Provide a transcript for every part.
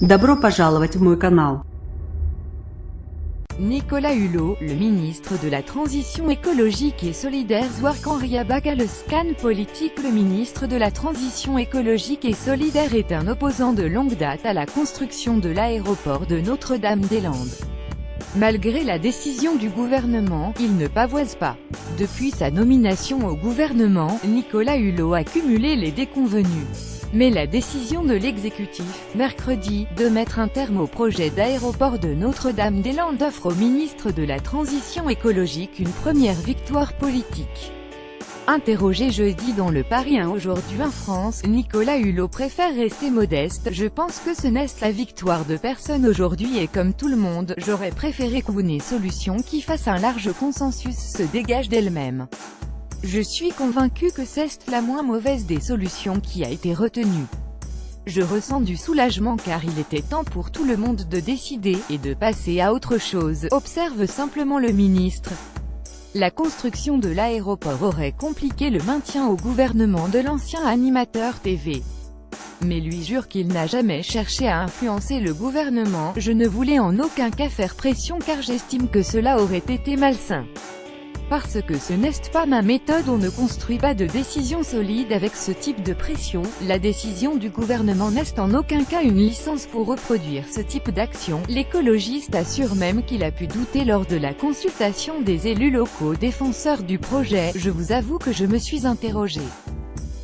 Добро пожаловать в мой канал. Nicolas Hulot, le ministre de la Transition écologique et solidaire Zouarkhanriabaka le scan politique. Le ministre de la Transition écologique et solidaire est un opposant de longue date à la construction de l'aéroport de Notre-Dame-des-Landes. Malgré la décision du gouvernement, il ne pavoise pas. Depuis sa nomination au gouvernement, Nicolas Hulot a cumulé les déconvenus. Mais la décision de l'exécutif, mercredi, de mettre un terme au projet d'aéroport de Notre-Dame-des-Landes offre au ministre de la Transition écologique une première victoire politique. Interrogé jeudi dans le Parisien aujourd'hui en France, Nicolas Hulot préfère rester modeste. Je pense que ce n'est la victoire de personne aujourd'hui et comme tout le monde, j'aurais préféré qu'une solution qui fasse un large consensus se dégage d'elle-même. Je suis convaincu que c'est la moins mauvaise des solutions qui a été retenue. Je ressens du soulagement car il était temps pour tout le monde de décider, et de passer à autre chose, observe simplement le ministre. La construction de l'aéroport aurait compliqué le maintien au gouvernement de l'ancien animateur TV. Mais lui jure qu'il n'a jamais cherché à influencer le gouvernement. Je ne voulais en aucun cas faire pression car j'estime que cela aurait été malsain. Parce que ce n'est pas ma méthode, on ne construit pas de décision solide avec ce type de pression. La décision du gouvernement n'est en aucun cas une licence pour reproduire ce type d'action. L'écologiste assure même qu'il a pu douter lors de la consultation des élus locaux défenseurs du projet. Je vous avoue que je me suis interrogé.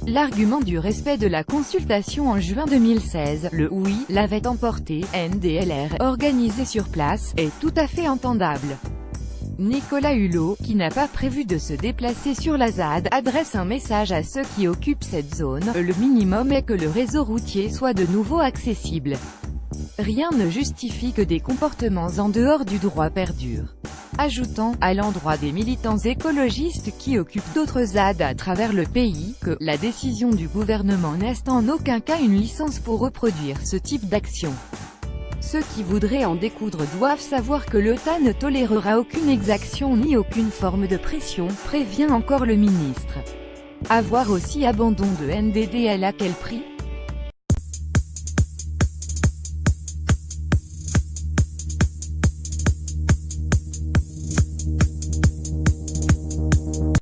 L'argument du respect de la consultation en juin 2016, le oui, l'avait emporté, NDLR, organisé sur place, est tout à fait entendable. Nicolas Hulot, qui n'a pas prévu de se déplacer sur la ZAD, adresse un message à ceux qui occupent cette zone. Le minimum est que le réseau routier soit de nouveau accessible. Rien ne justifie que des comportements en dehors du droit perdurent. Ajoutant, à l'endroit des militants écologistes qui occupent d'autres ZAD à travers le pays, que la décision du gouvernement n'est en aucun cas une licence pour reproduire ce type d'action. Ceux qui voudraient en découdre doivent savoir que l'État ne tolérera aucune exaction ni aucune forme de pression, prévient encore le ministre. À voir aussi abandon de NDDL à quel prix ?